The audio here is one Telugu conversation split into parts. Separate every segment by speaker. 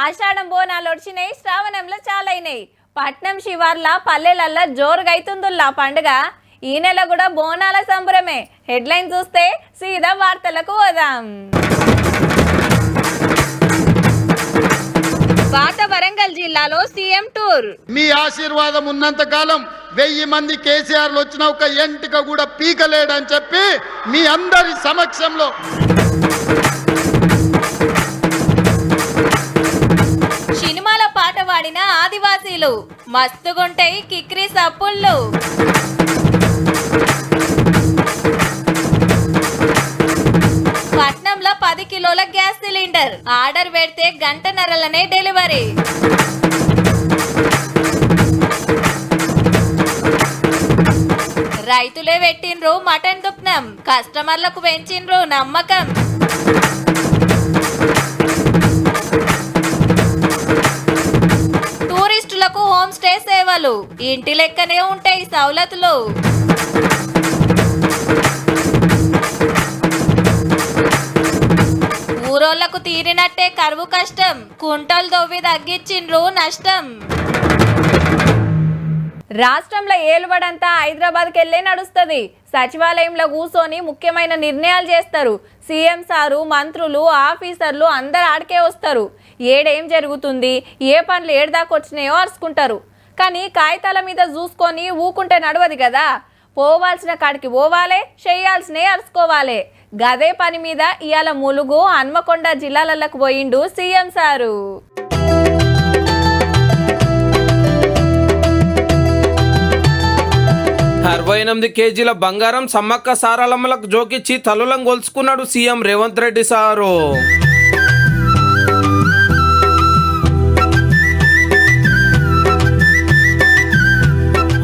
Speaker 1: ఆషాఢం బోనాలు వచ్చినాయి, శ్రావణంలో చాలైనాయి. పట్నం శివార్ల పల్లెలల్లా జోరుగైతుందుల్లా పండుగ. ఈ నెల కూడా బోనాల సంబరమే. హెడ్లైన్ చూస్తే సీదా వార్తలకు పోదాం. పాత వరంగల్ జిల్లాలో సీఎం టూర్.
Speaker 2: మీ ఆశీర్వాదం ఉన్నంత కాలం 1000 మంది కేసీఆర్లు వచ్చిన ఒక ఎంటిక కూడా పీకలేడని చెప్పి మీ అందరి సమక్షంలో
Speaker 1: సినిమాల పాట పాడిన ఆదివాసీలు మస్తుగుంటాయి కిక్రీ సప్పుళ్ళు. పట్నంలో 10 కిలోల గ్యాస్ సిలిండర్ ఆర్డర్ పెడితే గంటన్నరలనే డెలివరీ. రైతులే పెట్టిండ్రు మటన్ దుప్నం, కస్టమర్లకు పెంచిండ్రు నమ్మకం. టూరిస్టులకు హోమ్ స్టే సేవలు ఇంటి లెక్కనే ఉంటాయి సౌలతులు. ఊరోళ్లకు తీరినట్టే కరువు కష్టం, కుంటలు దొవ్వి తగ్గించిండ్రు నష్టం. రాష్ట్రంలో ఏలుబడంతా హైదరాబాద్కి వెళ్ళే నడుస్తుంది. సచివాలయంలో కూర్చొని ముఖ్యమైన నిర్ణయాలు చేస్తారు. సీఎం సారు, మంత్రులు, ఆఫీసర్లు అందరు ఆడికే వస్తారు. ఏడేం జరుగుతుంది, ఏ పనులు ఏడదాకా వచ్చినాయో అరుచుకుంటారు. కానీ కాగితాల మీద చూసుకొని ఊకుంటే నడవదు కదా. పోవాల్సిన కాడికి పోవాలి, చేయాల్సినవి అరుచుకోవాలి. గదే పని మీద ఇవాళ ములుగు, హన్మకొండ జిల్లాలకు పోయిండు సీఎం సారు.
Speaker 3: 68 కేజీల బంగారం సమ్మక్క సారలమ్మలకు జోకిచ్చి తల్లులం గొలుచుకున్నాడు సీఎం రేవంత్ రెడ్డి సారు.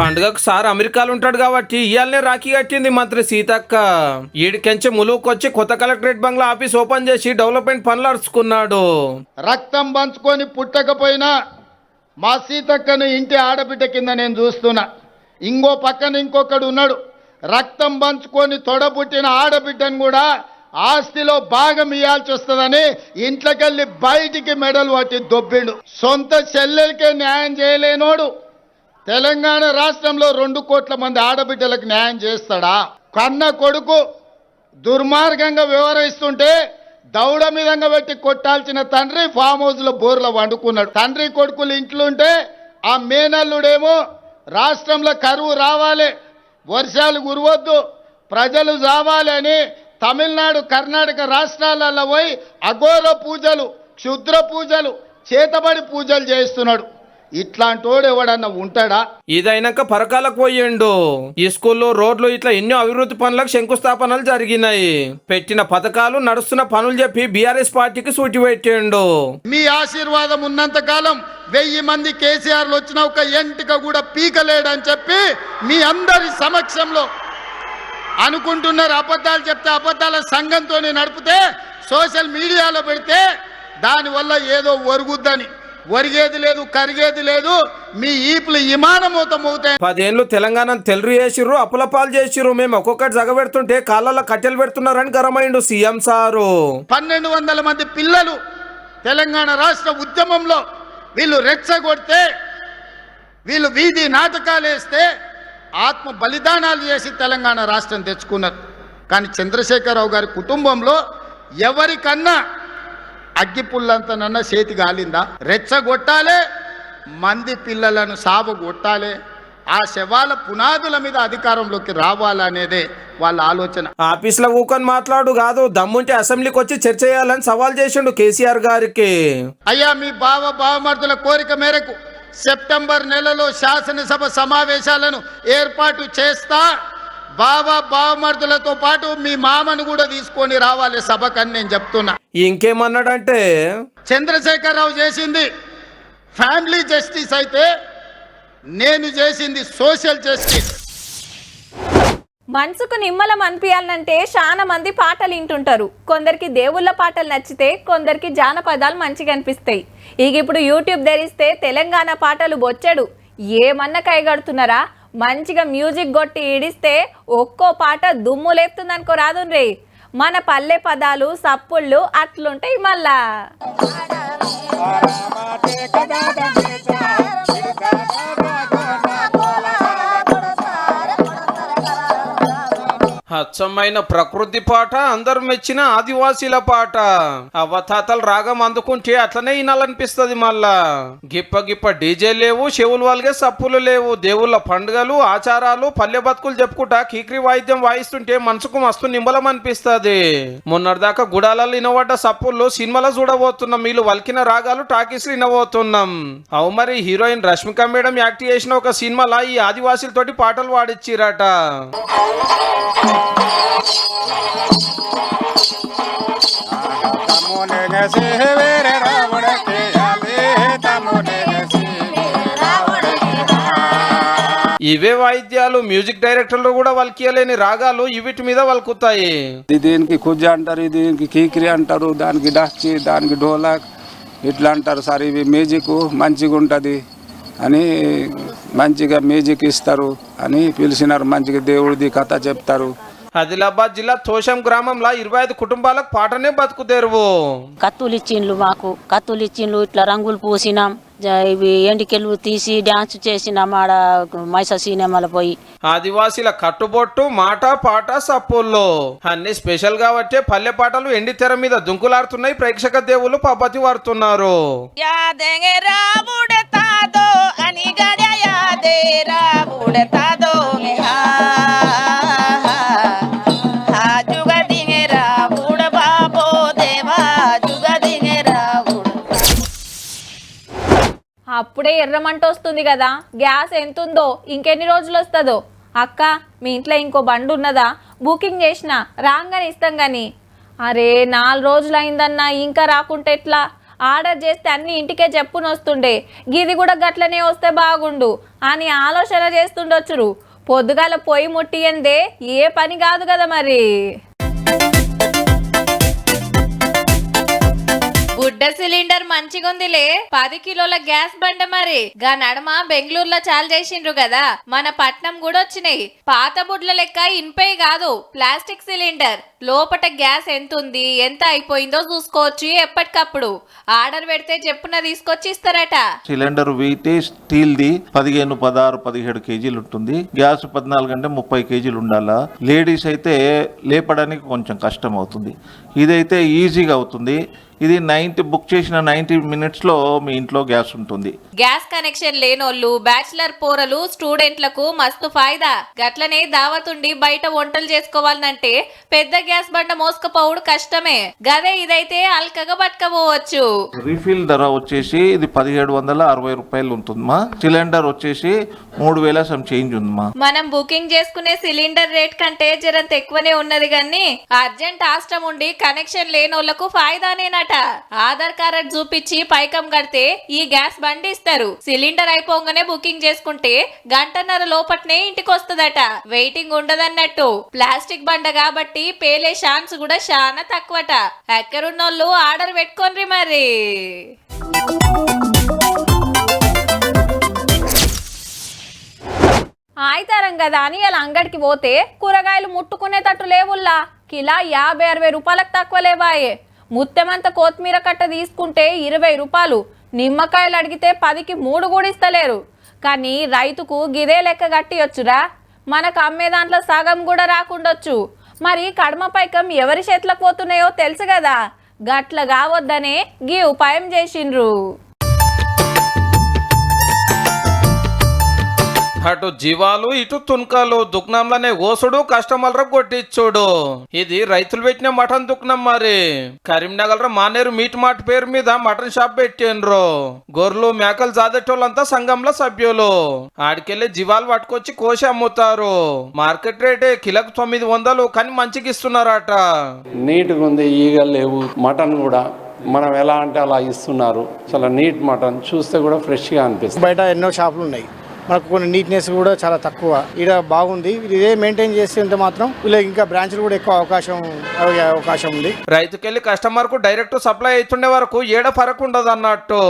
Speaker 3: పండుగకు సార్ అమెరికాలో ఉంటాడు కాబట్టి ఇయాలనే రాఖీ కట్టింది మంత్రి సీతక్క. ఈడికెంచి ములుగుకొచ్చి కొత్త కలెక్టరేట్ బంగ్లా ఆఫీస్ ఓపెన్ చేసి డెవలప్మెంట్ పనులు అరుచుకున్నాడు.
Speaker 2: రక్తం పంచుకొని పుట్టకపోయినా మా సీతక్కను ఇంటి ఆడబిడ్డ కింద నేను చూస్తున్నా. ఇంకో పక్కన ఇంకొకడు ఉన్నాడు, రక్తం పంచుకొని తొడబుట్టిన ఆడబిడ్డను కూడా ఆస్తిలో భాగం ఇవ్వాల్సి వస్తుందని ఇంట్లోకెళ్ళి బయటికి మెడలు పట్టి దొబ్బిండు. సొంత చెల్లెలకే న్యాయం చేయలేనోడు తెలంగాణ రాష్ట్రంలో 2 కోట్ల మంది ఆడబిడ్డలకు న్యాయం చేస్తాడా? కన్న కొడుకు దుర్మార్గంగా వ్యవహరిస్తుంటే దౌడ మీదంగా పెట్టి కొట్టాల్సిన తండ్రి ఫామ్ హౌస్లో బోర్లో వండుకున్నాడు. తండ్రి కొడుకులు ఇంట్లుంటే ఆ మేనల్లుడేమో రాష్ట్రంలో కరువు రావాలి, వర్షాలు కురవద్దు, ప్రజలు చావాలి అని తమిళనాడు, కర్ణాటక రాష్ట్రాలలో పోయి అఘోర పూజలు, క్షుద్ర పూజలు, చేతబడి పూజలు చేస్తున్నాడు. ఇట్లాంటోడు ఎవడన్నా ఉంటాడా?
Speaker 3: ఇదైనాక పరకాలకు పోయిండు. ఈ స్కూల్లో రోడ్లు ఇట్లా ఎన్నో అభివృద్ధి పనులకు శంకుస్థాపనలు జరిగినాయి. పెట్టిన పథకాలు, నడుస్తున్న పనులు చెప్పి బీఆర్ఎస్ పార్టీకి సూటి పెట్టిండు.
Speaker 2: మీ ఆశీర్వాదం ఉన్నంత కాలం 1000 మంది కేసీఆర్లు వచ్చిన ఒక ఎంటిక కూడా పీకలేడని చెప్పి మీ అందరి సమక్షంలో అనుకుంటున్నారు. అబద్ధాలు చెప్తే అబద్ధాల సంఘంతో నడిపితే సోషల్ మీడియాలో పెడితే దానివల్ల ఏదో ఒరుగుద్దని. ఒరిగేది లేదు, కరిగేది లేదు. మీ ఈపులు విమానమూతం అవుతాయి.
Speaker 3: 10 ఏళ్ళు తెలంగాణ తెల్లు చేసిర్రు, అప్పులపాలు చేసిర్రు. మేము ఒక్కొక్కటి జగబెడుతుంటే కాళ్ళలో కట్టెలు పెడుతున్నారని గరమైండు సీఎం సారు.
Speaker 2: 1200 మంది పిల్లలు తెలంగాణ రాష్ట్ర ఉద్యమంలో వీళ్ళు రెచ్చగొడితే, వీళ్ళు వీధి నాటకాలు వేస్తే ఆత్మ బలిదానాలు చేసి తెలంగాణ రాష్ట్రం తెచ్చుకున్నారు. కానీ చంద్రశేఖరరావు గారి కుటుంబంలో ఎవరికన్నా అగ్గిపుల్లంతనన్నా చేతి గాలిందా? రెచ్చగొట్టాలే, మంది పిల్లలను సావగొట్టాలి, ఆ శవాల పునాదుల మీద అధికారంలోకి రావాలనేదే వాళ్ళ ఆలోచన.
Speaker 3: ఆఫీసులో కూకొని మాట్లాడు కాదు, దమ్ముంటే అసెంబ్లీకి వచ్చి చర్చ చేయాలని సవాల్ చేసిండు కేసీఆర్ గారికి.
Speaker 2: అయ్యా, మీ బావమర్దుల కోరిక మేరకు సెప్టెంబర్ నెలలో శాసనసభ సమావేశాలను ఏర్పాటు చేస్తా. బావమర్దులతో పాటు మీ మామను కూడా తీసుకొని రావాలి సభకని నేను చెప్తున్నా.
Speaker 3: ఇంకేమన్నాడంటే,
Speaker 2: చంద్రశేఖరరావు చేసింది ఫ్యామిలీ జస్టిస్ అయితే నేను చేసింది సోషల్ జస్టిస్.
Speaker 1: మనసుకు నిమ్మలం అనిపించాలంటే చాలా మంది పాటలు వింటుంటారు. కొందరికి దేవుళ్ళ పాటలు నచ్చితే, కొందరికి జానపదాలు మంచిగా అనిపిస్తాయి. ఇప్పుడు యూట్యూబ్ తెరిస్తే తెలంగాణ పాటలు బొచ్చెడు. ఏమన్నా కైగడుతున్నారా? మంచిగా మ్యూజిక్ కొట్టి ఈడిస్తే ఒక్కో పాట దుమ్ము లేపుతుంది అనుకో రాదు రే. మన పల్లె పదాలు, సప్పుళ్ళు అట్లుంటాయి మళ్ళా.
Speaker 3: అచ్చమైన ప్రకృతి పాట, అందరు మెచ్చిన ఆదివాసీల పాట. అవ్వతాతలు రాగం అందుకుంటే అట్లనే వినాలనిపిస్తుంది. మళ్ళా గిప్ప గిప్ప డీజే లేవు, చెవులు వాళ్ళగే సప్పులు లేవు. దేవుళ్ళ పండుగలు, ఆచారాలు, పల్లె బతుకులు చెప్పుకుంటా కీక్రి వాయిద్యం వాయిస్తుంటే మనసుకు మస్తు నింబలం అనిపిస్తుంది. మొన్నటిదాకా గుడాలలో వినబడ్డ సప్పుల్లో సినిమాలో చూడబోతున్నాం. వీళ్ళు వల్కిన రాగాలు టాకీస్లు వినబోతున్నాం. అవు మరి హీరోయిన్ రష్మిక మేడం యాక్ట్ చేసిన ఒక సినిమాలో ఈ ఆదివాసీలతోటి పాటలు పాడిచ్చిరట. ఇవే వాయిద్యాలు మ్యూజిక్ డైరెక్టర్లు కూడా వల్కియలేని రాగాలు ఇవిటి మీద వల్కుతాయి.
Speaker 4: దీనికి కుజ్జ అంటారు, దీనికి కీకిరి అంటారు, దానికి డస్చి, దానికి డోలాక్ ఇట్లా అంటారు సార్. ఇవి మ్యూజిక్ మంచిగా ఉంటుంది అని మంచిగా మ్యూజిక్ ఇస్తారు అని పిలిచినారు. మంచిగా దేవుడిది కథ చెప్తారు.
Speaker 3: ఆదిలాబాద్ జిల్లా తోషం గ్రామంలో 25 కుటుంబాలకు పాటనే బతుకుదేరువు.
Speaker 5: కత్తులు ఇచ్చిండ్లు, మాకు కత్తులు ఇచ్చిండ్లు, ఇట్లా రంగులు పూసినాం, ఇవి ఎండికెళ్ళు తీసి డ్యాన్స్ చేసినాం ఆడ మైసా సినిమాలో పోయి.
Speaker 3: ఆదివాసీల కట్టుబొట్టు, మాట, పాట, సప్పుల్లో అన్ని స్పెషల్ కాబట్టి పల్లె పాటలు ఎండి తెర మీద దుంకులాడుతున్నాయి. ప్రేక్షక దేవుళ్ళు పబ్బతి వాడుతున్నారు.
Speaker 1: అప్పుడే ఎర్రమంట వస్తుంది కదా, గ్యాస్ ఎంతుందో ఇంకెన్ని రోజులు వస్తుందో. అక్క, మీ ఇంట్లో ఇంకో బండి ఉన్నదా? బుకింగ్ చేసిన రాగానే ఇస్తాం కానీ. అరే 4 రోజులు అయిందన్నా ఇంకా రాకుంటే ఎట్లా? ఆర్డర్ చేస్తే అన్ని ఇంటికే చెప్పుని వస్తుండే, గిది కూడా గట్లనే వస్తే బాగుండు అని ఆలోచన చేస్తుండొచ్చురు. పొద్దుగాల పొయ్యి ముట్టియందే ఏ పని కాదు కదా మరి. బుడ్డ సిలిండర్ మంచిగుందిలే, 10 కిలోల గ్యాస్ బండ మరి. గా నడమ బెంగళూరులో చాలు చేసిండ్రు కదా, మన పట్నం కూడా వచ్చినాయి. పాత బుడ్ల లెక్క ఇన్పై కాదు, ప్లాస్టిక్ సిలిండర్. లోపట గ్యాస్ ఎంత ఉంది, ఎంత అయిపోయిందో చూసుకోవచ్చు ఎప్పటికప్పుడు. ఆర్డర్ పెడితే చెప్పున తీసుకొచ్చి ఇస్తారట.
Speaker 6: సిలిండర్ వెయిట్ స్టీల్ది 15, 16, 17 కేజీలు ఉంటుంది. గ్యాస్ 14 అంటే 30 కేజీలు ఉండాలా. లేడీస్ అయితే లేపడానికి కొంచెం కష్టం అవుతుంది, ఇదైతే ఈజీగా అవుతుంది. ఇది బుక్ చేసిన 90 మినిట్స్లో మీ ఇంట్లో గ్యాస్ ఉంటుంది.
Speaker 1: గ్యాస్ కనెక్షన్ లేనోళ్ళు, బ్యాచిలర్ పోరలు, స్టూడెంట్లకు మస్తు ఫాయిదా. గట్లనే దావతుండి బయట వంటలు చేసుకోవాలంటే పెద్ద గ్యాస్ బండ మోసుకపోవుడు కష్టమే. గదే ఇదైతే అల్కగా పట్టుకపోవచ్చు.
Speaker 6: రీఫిల్ ధర వచ్చేసి ఇది 1760 రూపాయలు ఉంటుందమ్మా. సిలిండర్ వచ్చేసి 3000 సమ్ చేంజ్ ఉందమ్మా.
Speaker 1: మనం బుకింగ్ చేసుకునే సిలిండర్ రేట్ కంటే జరంత ఎక్కువనే ఉన్నది కానీ అర్జెంట్ ఆస్టం ఉండి కనెక్షన్ లేనోళ్లకు ఫాయిదానేనట. ఆధార్ కార్డు చూపించి పైకం కడితే ఈ గ్యాస్ బండి ఇస్తారు. సిలిండర్ అయిపోగానే బుకింగ్ చేసుకుంటే 1.5 గంటల లోపట్నే ఇంటికి వస్తుందట. వెయిటింగ్ ఉండదన్నట్టు. ప్లాస్టిక్ బండ కాబట్టి పేలే ఛాన్స్ కూడా చాలా తక్కువట. ఎక్కడున్నోళ్ళు ఆర్డర్ పెట్టుకోండి మరి. ఆయితారం కదా అని ఇలా అంగడికి పోతే కూరగాయలు ముట్టుకునేటట్టు లేవుల్లా. కిలా 50-60 రూపాయలకు తక్కువ లేవాయే. ముత్తెమంత కొత్తిమీర కట్ట తీసుకుంటే 20 రూపాయలు. నిమ్మకాయలు అడిగితే 10కి 3 కూడా ఇస్తలేరు. కానీ రైతుకు గిదే లెక్క కట్టియొచ్చురా. మనకు అమ్మే దాంట్లో సగం కూడా రాకుండొచ్చు. మరి కడమ పైకం ఎవరి చేతులకు పోతున్నాయో తెలుసు కదా. గట్ల కావద్దనే గీ ఉపాయం చేసిండ్రు.
Speaker 3: అటు జీవాలు, ఇటు తున్కాలు దుక్నంలోనే ఓసుడు, కస్టమర్లకు కొట్టించుడు. ఇది రైతులు పెట్టిన మటన్ దుక్నం మరి. కరీంనగర్ మానేరు మీట్ మార్ట్ పేరు మీద మటన్ షాప్ పెట్టిండ్రు. గొర్రెలు, మేకలు జాదెట్టోళ్ళంతా సంఘంలో సభ్యులు. ఆడికెళ్ళి జీవాలు పట్టుకొచ్చి కోసి అమ్ముతారు. మార్కెట్ రేటే కిలోకు 900, కానీ మంచిగా ఇస్తున్నారట.
Speaker 7: నీట్గా ఉంది, ఈగలు లేవు. మటన్ కూడా మనం ఎలా అంటే అలా ఇస్తున్నారు. చాలా నీట్ మటన్, చూస్తే కూడా ఫ్రెష్గా అనిపిస్తుంది.
Speaker 8: బయట ఎన్నో షాపులు ఉన్నాయి, మనకు కొన్ని నీట్నెస్ కూడా చాలా తక్కువ. ఇక్కడ బాగుంది, ఇదే మెయింటైన్ చేస్తుంటే మాత్రం వీళ్ళకి ఇంకా బ్రాంచ్లు కూడా ఎక్కువ అవకాశం ఉంది.
Speaker 3: రైతుకెళ్ళి కస్టమర్ కు డైరెక్ట్ సప్లై అవుతుండే వరకు ఏడ ఫరక్ ఉండదు అన్నట్టు.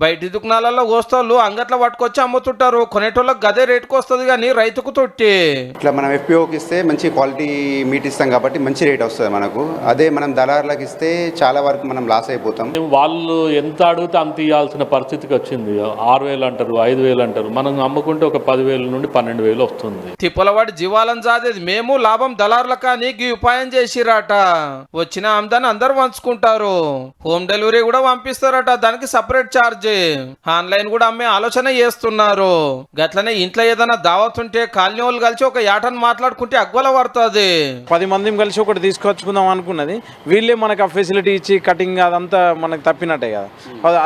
Speaker 3: బయటి దుకాణాలలో కోస్తోళ్ళు అంగట్లో పట్టుకొచ్చి అమ్ముతుంటారు, కొనేటోళ్ళకి గదే రేటుకు వస్తుంది కానీ రైతుకు తొట్టి.
Speaker 9: ఇట్లా మనం ఎఫ్పిఓకి ఇస్తే మంచి క్వాలిటీ మీట్ ఇస్తాం కాబట్టి మంచి రేట్ వస్తుంది మనకు. అదే మనం దళారులకు ఇస్తే చాలా వరకు మనం లాస్ అయిపోతాం.
Speaker 7: వాళ్ళు ఎంత అడిగితే అంత ఇవ్వాల్సిన పరిస్థితికి వచ్చింది. 6,000 అంటారు, 5,000 అంటారు. మనం అమ్ముకుంటే ఒక 10,000 నుండి 12,000 వస్తుంది.
Speaker 3: తిప్పలవాడి జీవాలను జాదేది మేము, లాభం దళారుల కానీ ఈ ఉపాయం చేసిరాట. వచ్చిన ఆమ్దాన్ని అందరు పంచుకుంటారు. హోమ్ డెలివరీ కూడా పంపిస్తారట, దానికి సపరేట్ ఛార్జ్. ఆన్లైన్ కూడా అమ్మే ఆలోచన చేస్తున్నారు. గట్లనే ఇంట్లో ఏదైనా దావత్ ఉంటే కాలనీ వాళ్ళు కలిసి ఒక యాటను మాట్లాడుకుంటే అగ్వల పడుతుంది.
Speaker 10: 10 మందిని కలిసి ఒకటి తీసుకొచ్చుకుందాం అనుకున్నది, వీళ్ళే మనకు ఆ ఫెసిలిటీ ఇచ్చి కటింగ్ అదంతా మనకు తప్పినట్టే కదా.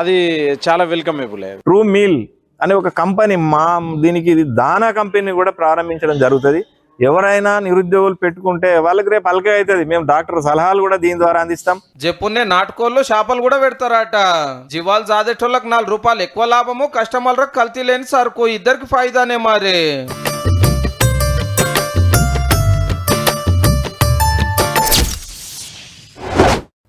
Speaker 10: అది చాలా వెల్కమేబుల్.
Speaker 11: ట్రూ మీల్ అనే ఒక కంపెనీ దీనికి ఇది దానా కంపెనీ కూడా ప్రారంభించడం జరుగుతుంది. ఎవరైనా నిరుద్యోగులు పెట్టుకుంటే వాళ్ళకి రేపు అలకే అవుతుంది. మేము డాక్టర్ సలహాలు కూడా దీని ద్వారా అందిస్తాం.
Speaker 3: చెప్పున్నే నాటుకోళ్ళు చేపలు కూడా పెడతారట. జీవాలు జాదేటోళ్ళకి 4 రూపాయలు ఎక్కువ లాభము, కస్టమర్లకు కల్తీ లేని సరుకు, ఇద్దరికి ఫాయిదానే మరి.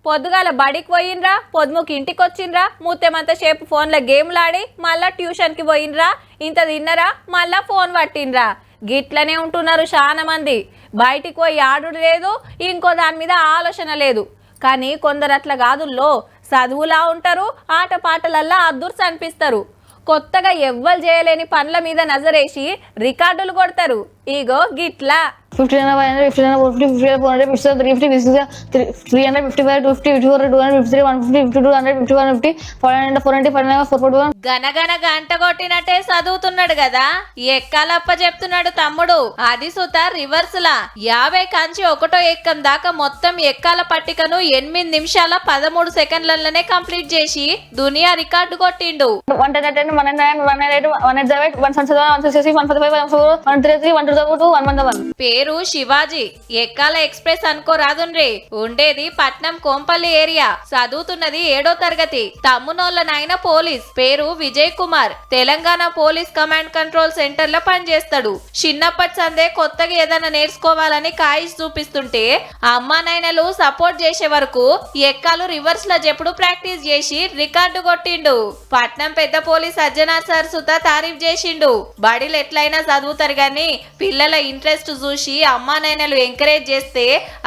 Speaker 1: పొద్దుగాల బడికి పోయినరా, పొద్దుముకి ఇంటికి వచ్చిండ్రా, మూతేమంత సేపు ఫోన్లో గేమ్లు ఆడి మళ్ళా ట్యూషన్కి పోయినరా, ఇంత తిన్నరా, మళ్ళా ఫోన్ పట్టినరా. గిట్లనే ఉంటున్నారు చాలా మంది. బయటికి పోయి ఆడుడు లేదు, ఇంకో దాని మీద ఆలోచన లేదు. కానీ కొందరు అట్లా కాదుల్లో, చదువులా ఉంటారు, ఆటపాటలల్లా అద్దుర్స్ అనిపిస్తారు. కొత్తగా ఎవ్వరు చేయలేని పనుల మీద నజరేసి రికార్డులు కొడతారు. ఇగో గిట్లా
Speaker 12: 50 50 50 400 50 350 355 250 200 253 150 52 150 400 490 441
Speaker 1: గనగన గంట కొట్టినట్టే చదువుతున్నాడు కదా, ఎక్కాలప్ప చెప్తున్నాడు తమ్ముడు. అది సుత రివర్స్ లా 50 కాంచి 1వ ఎక్కం దాకా మొత్తం ఎక్కాల పట్టికను 8 నిమిషాల 13 సెకండ్లలోనే కంప్లీట్ చేసి దునియా రికార్డు కొట్టిండు.
Speaker 12: 110 109 198 187 177 166 145 133 122 111.
Speaker 1: పేరు శివాజీ, ఎక్కాల ఎక్స్ప్రెస్ అనుకోరాదుండ్రి. ఉండేది పట్నం కోంపల్లి ఏరియా, చదువుతున్నది 7వ తరగతి. తమ్మునోళ్ళ నాయన పోలీస్, పేరు Vijay Kumar. Telangana police command control centre లో పనిచేస్తాడు. చిన్నప్పటి సందే కొత్తగా ఏదైనా నేర్చుకోవాలని కాయిస్ చూపిస్తుంటే అమ్మా నాయనలు సపోర్ట్ చేసే వరకు ఎక్కాలు రివర్స్ లో చెప్పుడు ప్రాక్టీస్ చేసి రికార్డు కొట్టిండు. పట్నం పెద్ద పోలీస్ అజ్జనార్ సార్ సుత తారీఫ్ చేసిండు. బడిలు ఎట్లయినా చదువుతారు గాని పిల్లల ఇంట్రెస్ట్ చూసి అమ్మా నాయనలు ఎంకరేజ్ చేస్తే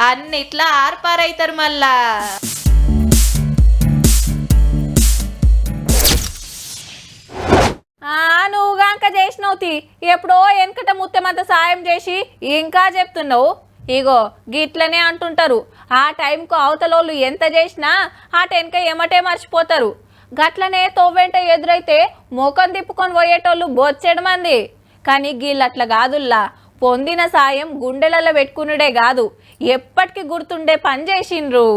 Speaker 1: అన్నిట్లా ఆర్పారైతారు మళ్ళా. నువ్వుగాంక చేసినవుతి, ఎప్పుడో వెనకట ముత్తమంత సాయం చేసి ఇంకా చెప్తున్నావు. ఇగో గిట్లనే అంటుంటారు. ఆ టైంకు అవతలోళ్ళు ఎంత చేసినా ఆ టెన్క ఎమటే మర్చిపోతారు. గట్లనే తోవెంట ఎదురైతే మోకం తిప్పుకొని పోయేటోళ్ళు బొచ్చెడు మంది. కానీ గీళ్ళట్లా కాదుల్లా, పొందిన సాయం గుండెలలో పెట్టుకునుడే కాదు, ఎప్పటికీ గుర్తుండే పని చేసిండ్రు.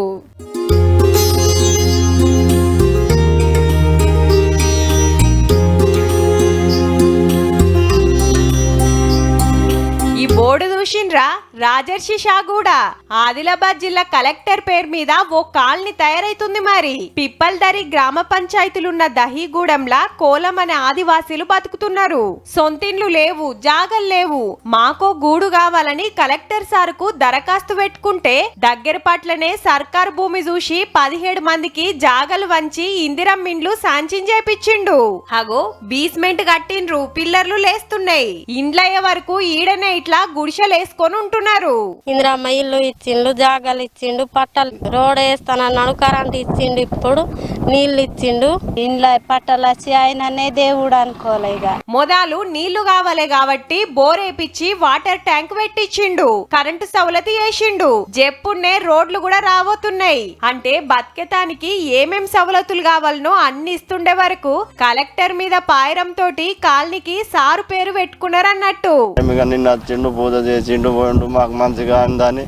Speaker 13: ఈ బోర్డు చూసిండ్రా, రాజర్షి షాగూడ ఆదిలాబాద్ జిల్లా కలెక్టర్ పేరు మీద ఓ కాలనీ తయారైతుంది. మరి పిప్పల్దరి గ్రామ పంచాయతీలున్న దహీగూడెంలా కోలం అనే ఆదివాసీలు బతుకుతున్నారు. సొంతిండ్లు లేవు, జాగలు లేవు. మాకో గూడు కావాలని కలెక్టర్ సార్కు దరఖాస్తు పెట్టుకుంటే దగ్గర పట్లనే సర్కారు భూమి చూసి 17 మందికి జాగలు వంచి ఇందిరమ్మిండ్లు శాంక్షన్ చేపించిండు. అగో బీస్మెంట్ కట్టిండ్రు, పిల్లర్లు లేస్తున్నాయి. ఇండ్లయ్యే వరకు ఈడనే ఇట్లా గుడిసెలేసుకొని ఉంటున్నారు.
Speaker 14: ఇందిరమ్మ ఇల్లు ఇచ్చిండు, జాగాలు ఇచ్చిండు, పట్టలు రోడ్ వేస్తానన్నాడు, కరెంట్ ఇచ్చిండు, ఇప్పుడు నీళ్లు ఇచ్చిండు. ఇండ్ల పట్టలు వచ్చి ఆయననే దేవుడు అనుకోలే.
Speaker 13: మొదలు నీళ్లు కావాలి కాబట్టి బోర్ వేపించి వాటర్ ట్యాంక్ పెట్టించిండు, కరెంటు సౌలతి చేసిండు. జెప్పునే రోడ్లు కూడా రాబోతున్నాయి. అంటే బతికేతానికి ఏమేం సవలతులు కావాలనో అన్ని ఇస్తుండే వరకు కలెక్టర్ మీద పాయరం తోటి కాలనీకి సారు పేరు పెట్టుకున్నారు అన్నట్టు.
Speaker 15: నిన్న వచ్చిండు, పూజ చేసిండు, పోయిండు. మాకు మంచిగా అందని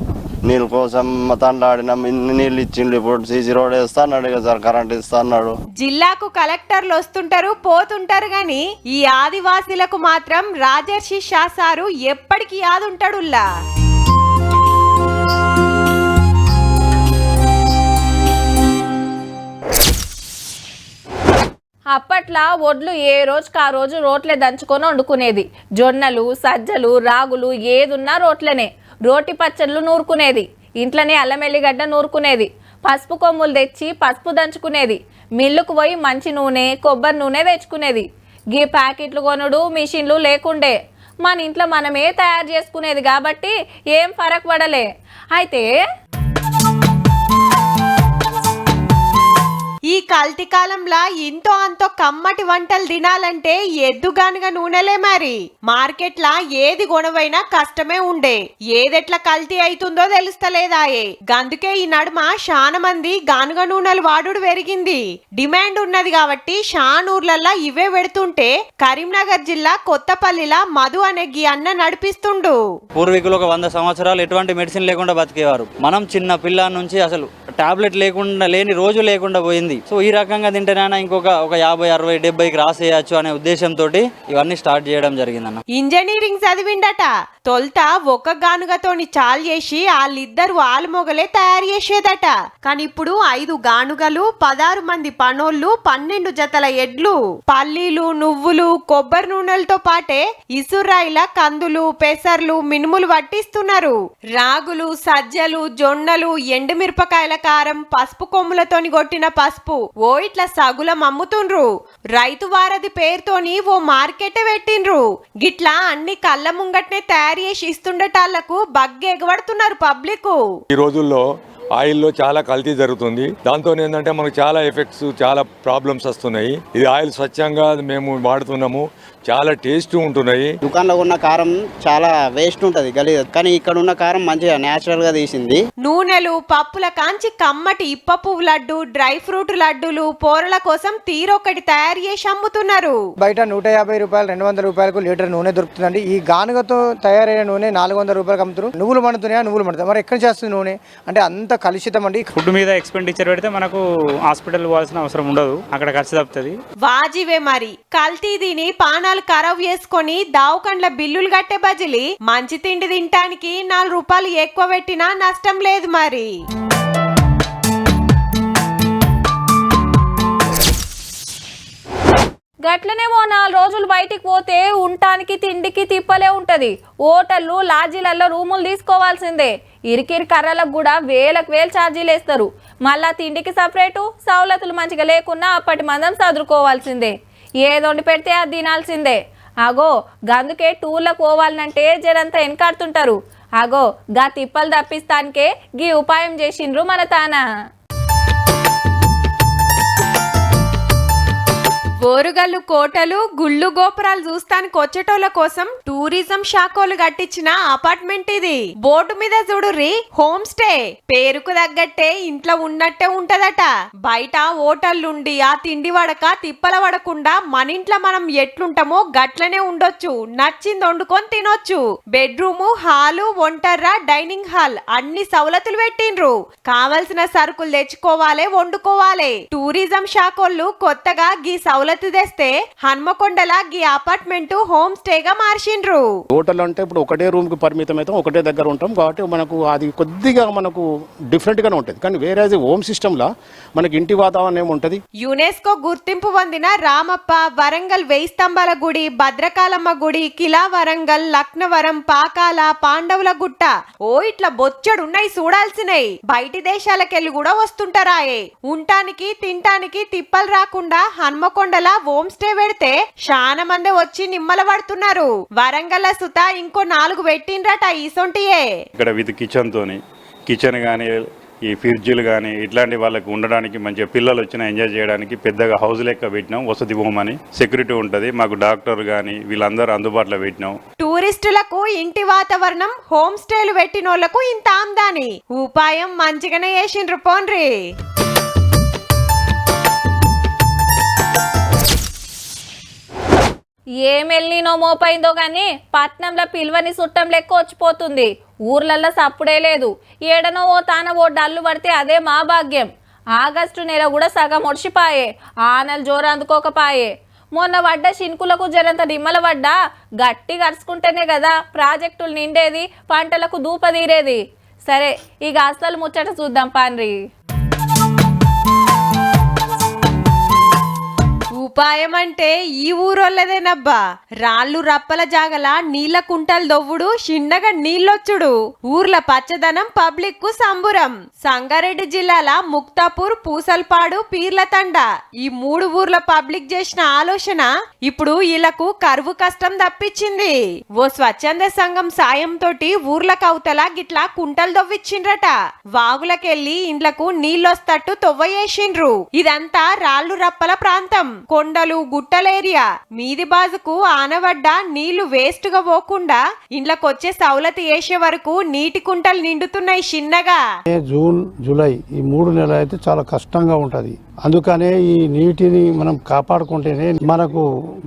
Speaker 15: నీళ్ళ కోసం తండ్లాడినాం. ఇన్ని నీళ్ళు ఇచ్చిండు. ఇప్పుడు సీసీ రోడ్ వేస్తా అన్నాడు కదా సార్, కరెంట్ ఇస్తా అన్నాడు.
Speaker 13: జిల్లాకు కలెక్టర్లు వస్తుంటారు, పోతుంటారు గాని ఈ ఆదివాసీలకు మాత్రం రాజర్షి షా సారు ఎప్పటికీ యాదుంటాడుల్లా.
Speaker 1: అప్పట్లో ఒడ్లు ఏ రోజుకి ఆ రోజు రోట్లే దంచుకొని వండుకునేది. జొన్నలు, సజ్జలు, రాగులు ఏదున్నా రోట్లనే. రోటి పచ్చళ్ళు నూరుకునేది. ఇంట్లోనే అల్లం ఎల్లిగడ్డ నూరుకునేది. పసుపు కొమ్ములు తెచ్చి పసుపు దంచుకునేది. మిల్లుకు పోయి మంచి నూనె, కొబ్బరి నూనె తెచ్చుకునేది. గీ ప్యాకెట్లు కొనుడు, మిషన్లు లేకుండే. మన ఇంట్లో మనమే తయారు చేసుకునేది కాబట్టి ఏం ఫరక్ పడలే. అయితే
Speaker 13: ఈ కల్తీ కాలంలో ఇంతో అంతో కమ్మటి వంటలు తినాలంటే ఎద్దుగానుగా నూనెలే మరి. మార్కెట్లా ఏది కొనవైనా కష్టమే ఉండే. ఏదెట్లా కల్తీ అవుతుందో తెలుస్తలేదాయే. గందుకే ఈ నడుమ శానా మంది గానుగ నూనెలు వాడుడు పెరిగింది. డిమాండ్ ఉన్నది కాబట్టి షానూర్లల్లా ఇవే పెడుతుంటే కరీంనగర్ జిల్లా కొత్తపల్లిలా మధు అనే గీ అన్న నడిపిస్తుండు.
Speaker 16: పూర్వీకులు ఒక 100 సంవత్సరాలు ఎటువంటి మెడిసిన్ లేకుండా బతికేవారు. మనం చిన్న పిల్ల నుంచి అసలు టాబ్లెట్ లేకుండా లేని రోజు లేకుండా పోయింది. సో ఈ రకంగా తింటేనైనా ఇంకొక 50, 60, 70కి రాసేయచ్చు అనే ఉద్దేశంతో ఇవన్నీ స్టార్ట్ చేయడం జరిగిందన్న.
Speaker 13: ఇంజనీరింగ్ చదివిండట. తొల్త ఒక గానుగతోని చాలు చేసి వాళ్ళిద్దరు ఆలుమొగలే తయారు చేసేదట. కానీ ఇప్పుడు 5 గానుగలు, 16 మంది పనోళ్ళు, 12 జతల ఎడ్లు, పల్లీలు, నువ్వులు, కొబ్బరి నూనెలతో పాటే ఇసురాయిల కందులు, పెసర్లు, మినుములు పట్టిస్తున్నారు. రాగులు, సజ్జలు, జొన్నలు, ఎండుమిరపకాయల కారం, పసుపు కొమ్ములతోని కొట్టిన పసుపు ఓ ఇట్లా సగులం అమ్ముతుండ్రు. రైతు వారధి పేరుతోని ఓ మార్కెట్ పెట్టిండ్రు. గిట్లా అన్ని కళ్ళ ముంగట్నే తయారు చేసి ఇస్తుండటాలకు బగ్గి ఎగబడుతున్నారు పబ్లిక్.
Speaker 17: ఈ రోజుల్లో ఆయిల్లో చాలా కల్తీ జరుగుతుంది. దాంతో ఏంటంటే మనకు చాలా ఎఫెక్ట్స్, చాలా ప్రాబ్లమ్స్ వస్తున్నాయి. ఇది ఆయిల్ స్వచ్ఛంగా మేము వాడుతున్నాము, చాలా టేస్ట్ ఉంటున్నాయి.
Speaker 18: దుకాణంలో ఉన్న కారం చాలా వేస్ట్ ఉంటది గలీజ్, కానీ ఇక్కడ ఉన్న కారం మంచిగా నేచురల్ గా తీసింది.
Speaker 13: నూనెలు, పప్పుల కాంచి కమ్మటి ఇప్ప పువ్వు లడ్డు, డ్రై ఫ్రూట్ లడ్డూలు పోరల కోసం తీరొకటి తయారు చేసి అమ్ముతున్నారు.
Speaker 8: బయట 150 రూపాయలు, 200 రూపాయలకు లీటర్ నూనె దొరుకుతుందండి. ఈ గానుగతో తయారైన నూనె 400 రూపాయలకు అమ్ముతారు. నువ్వులు మండుతున్నాయా? నువ్వులు మండుతాయి. మరి ఎక్కడి నుంచి వస్తుంది నూనె అంటే అంత కలుషితం అండి.
Speaker 19: ఫుడ్ మీద ఎక్స్పెండిచర్ పెడితే మనకు హాస్పిటల్ పోవాల్సిన అవసరం ఉండదు, అక్కడ ఖర్చు తప్పుతుంది.
Speaker 13: వాజివే మరి కల్తీ తిని పానాలు ఖరాబ్ చేసుకొని దావుకండ్ల బిల్లులు కట్టే బజిలి మంచి తిండి తినటానికి 4 రూపాయలు ఎక్కువ పెట్టినా నష్టం లేదు మరి.
Speaker 1: గట్లనే ఓ 4 రోజులు బయటికి పోతే ఉండటానికి తిండికి తిప్పలే ఉంటది. హోటళ్ళు, లాడ్జీలలో రూములు తీసుకోవాల్సిందే. ఇరికిరి కర్రలకు కూడా వేలకు వేలు ఛార్జీలు వేస్తారు. మళ్ళా తిండికి సపరేటు, సవలతులు మంచిగా లేకున్నా అప్పటి మందం చదువుకోవాల్సిందే. ఏదొండి పెడితే అది తినాల్సిందే. అగో గందుకే టూర్లకు పోవాలంటే జరంతా వెనకాడుతుంటారు. అగో గా తిప్పలు తప్పిస్తానికే గీ ఉపాయం చేసిండ్రు మన తానా.
Speaker 13: ఓరుగల్లు కోటలు, గుళ్ళు గోపురాలు చూస్తానికి వచ్చేటోళ్ళ కోసం టూరిజం శాఖలు కట్టించిన అపార్ట్మెంట్ ఇది. బోర్డు మీద చూడుర్రి, హోమ్ స్టే. పేరుకు తగ్గట్టే ఇంట్లో ఉన్నట్టే ఉంటదట. బయట హోటళ్ళుండి ఆ తిండి వడక తిప్పల పడకుండా మన ఇంట్లో మనం ఎట్లుంటామో గట్లనే ఉండొచ్చు. నచ్చింది వండుకొని తినొచ్చు. బెడ్రూము, హాలు, వంటర్రా, డైనింగ్ హాల్ అన్ని సవలతులు పెట్టిండ్రు. కావలసిన సరుకులు తెచ్చుకోవాలి, వండుకోవాలి. టూరిజం శాఖలు కొత్తగా గీ సవలతు తెస్తే హన్మకొండలా గీ అపార్ట్మెంట్ హోమ్ స్టేగా మార్చిండ్రు.
Speaker 20: హోటల్ అంటే ఇప్పుడు ఒకటే రూమ్ కి పరిమితం అయితే ఒకటే దగ్గర ఉంటాం కాబట్టి మనకు అది కొద్దిగా మనకు డిఫరెంట్ గానే ఉంటుంది. కానీ వేరే హోమ్ సిస్టమ్ లా మనకి ఇంటి వాతావరణం ఉంటది.
Speaker 13: యునెస్కో గుర్తింపు పొందిన రామప్ప, వరంగల్ 1000 స్తంభాల గుడి, భద్రకాళమ్మ గుడి, కిలా వరంగల్, లక్నవరం, పాకాల, పాండవుల గుట్ట ఓ ఇట్లా బొచ్చడున్నాయి చూడాల్సినవి. బయటి దేశాలకెళ్ళి కూడా వస్తుంటారాయే. ఉంటానికి తింటానికి తిప్పలు రాకుండా హన్మకొండ హోమ్ స్టే పెడితే చాలా మంది వచ్చి నిమ్మల పడుతున్నారు. వరంగల్ సుత ఇంకో 4 పెట్టిండ్రట ఈసొంటియే.
Speaker 21: ఇక్కడ విత్ కిచెన్ కానీ ఈ ఫ్రిడ్జ్లు కానీ ఇట్లాంటి వాళ్ళకి ఉండడానికి మంచిగా పిల్లలు వచ్చినా ఎంజాయ్ చేయడానికి పెద్దగా హౌస్ లెక్క పెట్టినాం. వసతి భూమని సెక్యూరిటీ ఉంటుంది. మాకు డాక్టర్ కానీ వీళ్ళందరూ అందుబాటులో పెట్టినాం.
Speaker 13: టూరిస్టులకు ఇంటి వాతావరణం, హోమ్ స్టేలు పెట్టినోళ్లకు ఇంత ఆమ్దాని. ఉపాయం మంచిగానే చేసిండ్రు పోన్రి.
Speaker 1: ఏమెళ్ళినో మోపైందో గానీ పట్నంలో పిల్వని చుట్టం లెక్క వచ్చిపోతుంది. ఊర్లల్లో సప్పుడే లేదు. ఏడనో ఓ తాన ఓ డల్లు పడితే అదే మా భాగ్యం. ఆగస్టు నెల కూడా సగం ఒడిచిపాయే. ఆనలు జోరు అందుకోకపాయే. మొన్న పడ్డ శిన్కులకు జరంత నిమ్మల పడ్డా గట్టి కరుచుకుంటేనే కదా ప్రాజెక్టులు నిండేది, పంటలకు దూప తీరేది. సరే ఇక అసలు ముచ్చట చూద్దాం పాన్రి.
Speaker 13: ఉపాయం అంటే ఈ ఊరోళ్ళదేనబ్బా. రాళ్ళు రప్పల జాగల నీళ్ల కుంటలు దొవ్వుడు, చిన్నగా నీళ్ళొచ్చుడు, ఊర్ల పచ్చదనం పబ్లిక్ కు సంబురం. సంగారెడ్డి జిల్లాల ముక్తాపూర్, పూసల్పాడు, పీర్లతండ ఈ 3 ఊర్ల పబ్లిక్ చేసిన ఆలోచన ఇప్పుడు వీళ్లకు కరువు కష్టం తప్పించింది. ఓ స్వచ్ఛంద సంఘం సాయం తోటి ఊర్ల కౌతల గిట్లా కుంటలు దొవ్విచ్చిండ్రట. వాగులకెళ్లి ఇండ్లకు నీళ్ళొస్తట్టు తొవ్వయేసిండ్రు. ఇదంతా రాళ్ళు రప్పల ప్రాంతం, కొండలు గుట్టలేరియా. మీది బాజుకు ఆనవడ్డ నీళ్లు వేస్ట్ గా పోకుండా ఇండ్లకొచ్చే సౌలతి వేసే వరకు నీటి కుంటలు నిండుతున్నాయి చిన్నగా.
Speaker 2: జూన్, జూలై ఈ 3 నెలలు అయితే చాలా కష్టంగా ఉంటది. అందుకనే ఈ నీటిని మనం కాపాడుకుంటేనే మనకు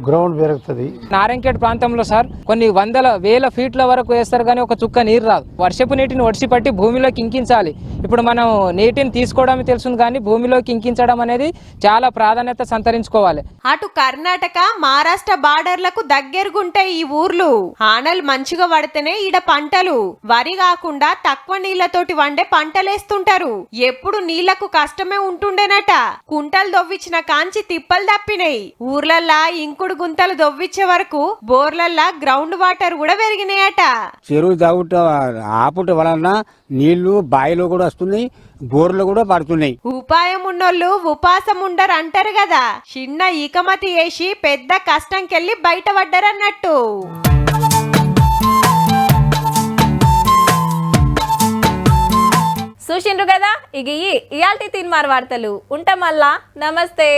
Speaker 2: గ్రౌండ్ పెరుగుతుంది.
Speaker 22: నారాయణఖేడ్ ప్రాంతంలో సార్ కొన్ని వందల వేల ఫీట్ల వరకు వేస్తారు కానీ ఒక చుక్క నీరు రాదు. వర్షపు నీటిని ఒడిసిపట్టి భూమిలోకి ఇంకించాలి. ఇప్పుడు మనం నీటిని తీసుకోవడం తెలుస్తుంది కానీ భూమిలోకి ఇంకించడం అనేది చాలా ప్రాధాన్యత సంతరించుకోవాలి.
Speaker 13: అటు కర్ణాటక, మహారాష్ట్ర బార్డర్లకు దగ్గరగుంటాయి ఈ ఊర్లు. ఆనలు మంచిగా పడితేనే ఈడ పంటలు. వరి కాకుండా తక్కువ నీళ్లతోటి వండే పంటలేస్తుంటారు. ఎప్పుడు నీళ్లకు కష్టమే ఉంటుండేనట. కుంటలు దొవ్విచ్చిన కాంచి తిప్పలు తప్పినాయి. ఊర్లల్లా ఇంకుడు గుంతలు దొవ్విచ్చే వరకు బోర్లల్లా గ్రౌండ్ వాటర్ కూడా పెరిగినాయట.
Speaker 23: చెరువు తవ్వుట ఆపుట వలన నీళ్లు బాయిలో కూడా వస్తున్నాయి, బోర్లు కూడా పడుతున్నాయి.
Speaker 13: ఉపాయం ఉన్నోళ్ళు ఉపాసం ఉండరు అంటారు కదా. చిన్న ఇకమతి వేసి పెద్ద కష్టంకెళ్ళి బయటపడ్డారన్నట్టు.
Speaker 1: చూసిండ్రు కదా, ఇక ఇయాల్టి తీన్మార్ వార్తలు ఉంటాం మళ్ళా. నమస్తే.